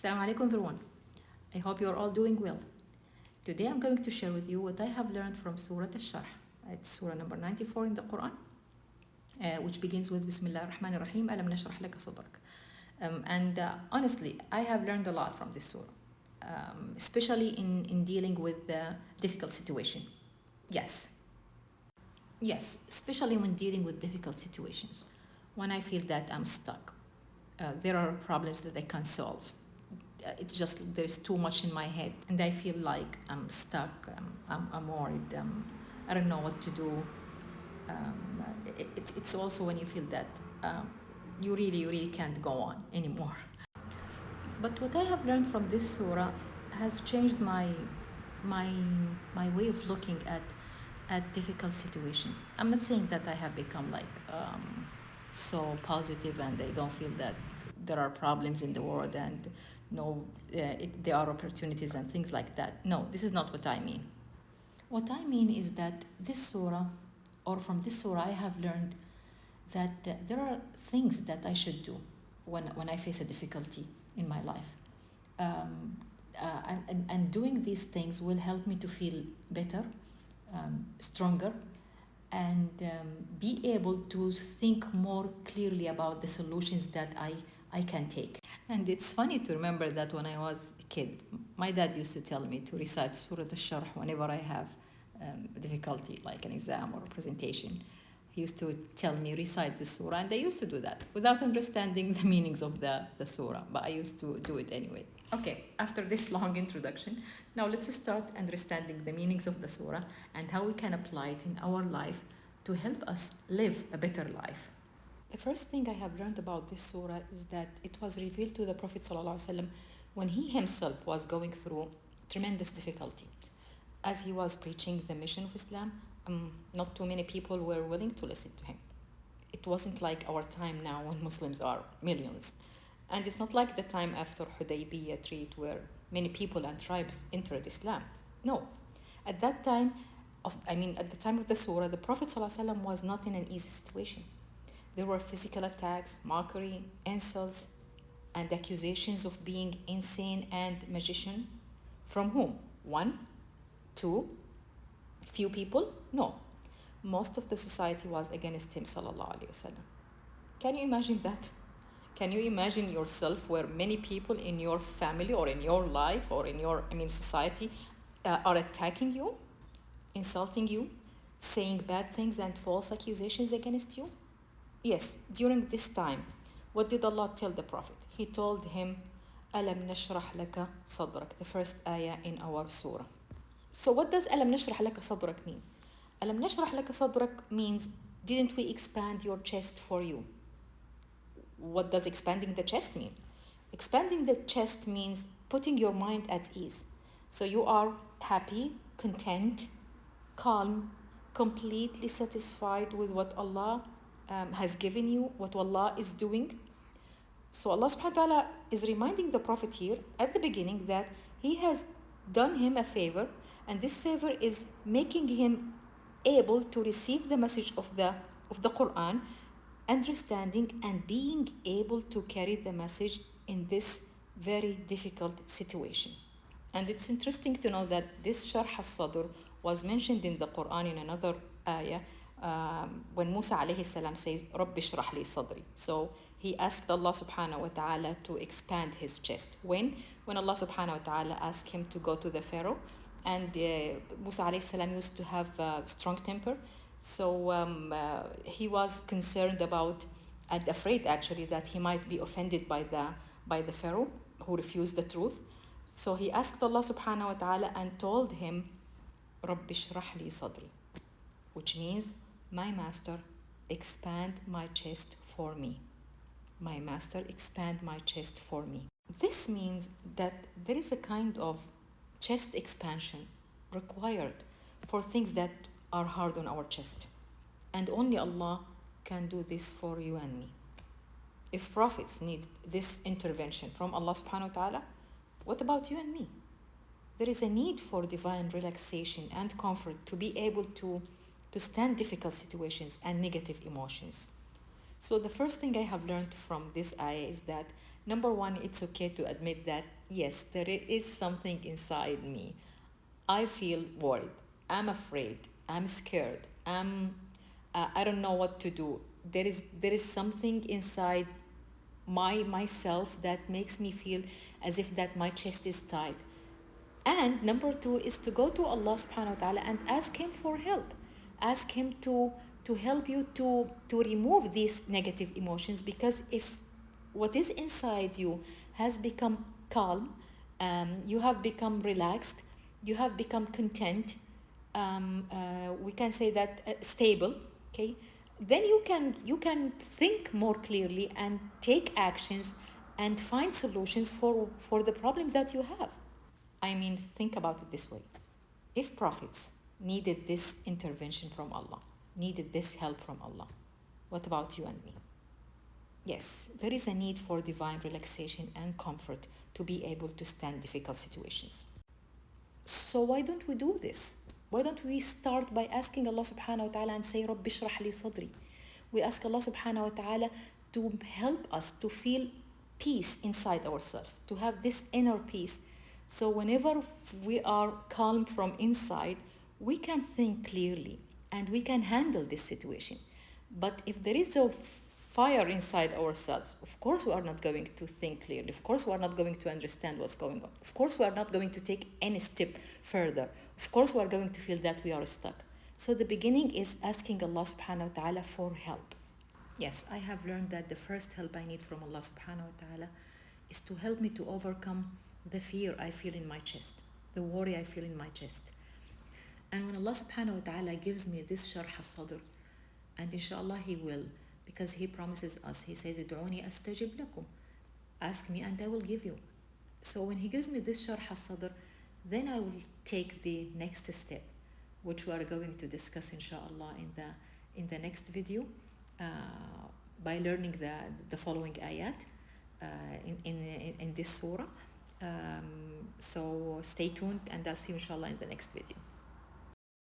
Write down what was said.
Assalamu alaikum everyone. I hope you're all doing well. Today I'm going to share with you what I have learned from Surah Ash-sharh. It's Surah number 94 in the Quran, which begins with Bismillah ar-Rahman ar-Rahim, Alam nashrah laka sadrak. Honestly, I have learned a lot from this surah, especially in dealing with the difficult situation. Yes, especially when dealing with difficult situations. When I feel that I'm stuck, there are problems that I can't solve. It's just there's too much in my head, and I feel like I'm stuck. I'm worried. I don't know what to do. It's also when you feel that you really can't go on anymore. But what I have learned from this surah has changed my way of looking at difficult situations. I'm not saying that I have become like so positive and I don't feel that there are problems in the world and no, there are opportunities and things like that. No, this is not what I mean. What I mean is that this surah, or from this surah, I have learned that there are things that I should do when I face a difficulty in my life. And doing these things will help me to feel better, stronger, and be able to think more clearly about the solutions that I can take. And it's funny to remember that when I was a kid, my dad used to tell me to recite Surah Ash-sharh whenever I have difficulty, like an exam or a presentation. He used to tell me recite the surah, and I used to do that without understanding the meanings of the surah, but I used to do it anyway. Okay, after this long introduction, now let's start understanding the meanings of the surah and how we can apply it in our life to help us live a better life. The first thing I have learned about this surah is that it was revealed to the Prophet ﷺ when he himself was going through tremendous difficulty. As he was preaching the mission of Islam, not too many people were willing to listen to him. It wasn't like our time now when Muslims are millions. And it's not like the time after Hudaybiyah Treaty where many people and tribes entered Islam. No. At that time, at the time of the surah, the Prophet ﷺ was not in an easy situation. There were physical attacks, mockery, insults, and accusations of being insane and magician. From whom? One? Two? Few people? No. Most of the society was against him, sallallahu alaihi wasallam. Can you imagine that? Can you imagine yourself where many people in your family or in your life or in your society are attacking you, insulting you, saying bad things and false accusations against you? Yes, during this time, what did Allah tell the Prophet? He told him, Alam nashrah laka sadrak, the first ayah in our surah. So what does Alam nashrah laka sadrak mean? Alam nashrah laka sadrak means, didn't we expand your chest for you? What does expanding the chest mean? Expanding the chest means putting your mind at ease. So you are happy, content, calm, completely satisfied with what Allah has given you, what Allah is doing. So Allah subhanahu wa ta'ala is reminding the Prophet here at the beginning that he has done him a favor, and this favor is making him able to receive the message of the Quran, understanding and being able to carry the message in this very difficult situation. And it's interesting to know that this Sharh al-Sadr was mentioned in the Quran in another ayah when Musa alayhi salam says, Rabbi shrah li sadri. So he asked Allah subhanahu wa ta'ala to expand his chest. When Allah subhanahu wa ta'ala asked him to go to the Pharaoh, and Musa alayhi salam used to have a strong temper, so he was concerned about and afraid actually that he might be offended by the Pharaoh who refused the truth. So he asked Allah subhanahu wa ta'ala and told him, Rabbi shrah li sadri, which means, my master, expand my chest for me. My master, expand my chest for me. This means that there is a kind of chest expansion required for things that are hard on our chest. And only Allah can do this for you and me. If prophets need this intervention from Allah subhanahu wa ta'ala, what about you and me? There is a need for divine relaxation and comfort to be able to stand difficult situations and negative emotions. So the first thing I have learned from this ayah is that Number one, it's okay to admit that, yes, there is something inside me. I feel worried. I'm afraid. I'm scared. I don't know what to do. There is something inside myself that makes me feel as if that my chest is tight. And number two is to go to Allah subhanahu wa ta'ala and ask Him for help. Ask Him to help you to remove these negative emotions, because if what is inside you has become calm, you have become relaxed, you have become content, we can say that stable, okay, then you can think more clearly and take actions and find solutions for the problem that you have. I mean, think about it this way. If prophets needed this intervention from Allah, needed this help from Allah, what about you and me? Yes, there is a need for divine relaxation and comfort to be able to stand difficult situations. So why don't we do this? Why don't we start by asking Allah subhanahu wa ta'ala and say, Rabbi shrah li sadri. We ask Allah subhanahu wa ta'ala to help us to feel peace inside ourselves, to have this inner peace. So whenever we are calm from inside, we can think clearly and we can handle this situation. But if there is a fire inside ourselves, of course we are not going to think clearly. Of course we are not going to understand what's going on. Of course we are not going to take any step further. Of course we are going to feel that we are stuck. So the beginning is asking Allah subhanahu wa ta'ala for help. Yes, I have learned that the first help I need from Allah subhanahu wa ta'ala is to help me to overcome the fear I feel in my chest, the worry I feel in my chest. And when Allah subhanahu wa ta'ala gives me this sharh al-sadr, and inshallah He will, because He promises us, He says, "Ud'uni astajib lakum." Ask me and I will give you. So when He gives me this sharh al-sadr, then I will take the next step, which we are going to discuss inshallah in the next video, by learning the following ayat in this surah. So stay tuned and I'll see you inshallah in the next video.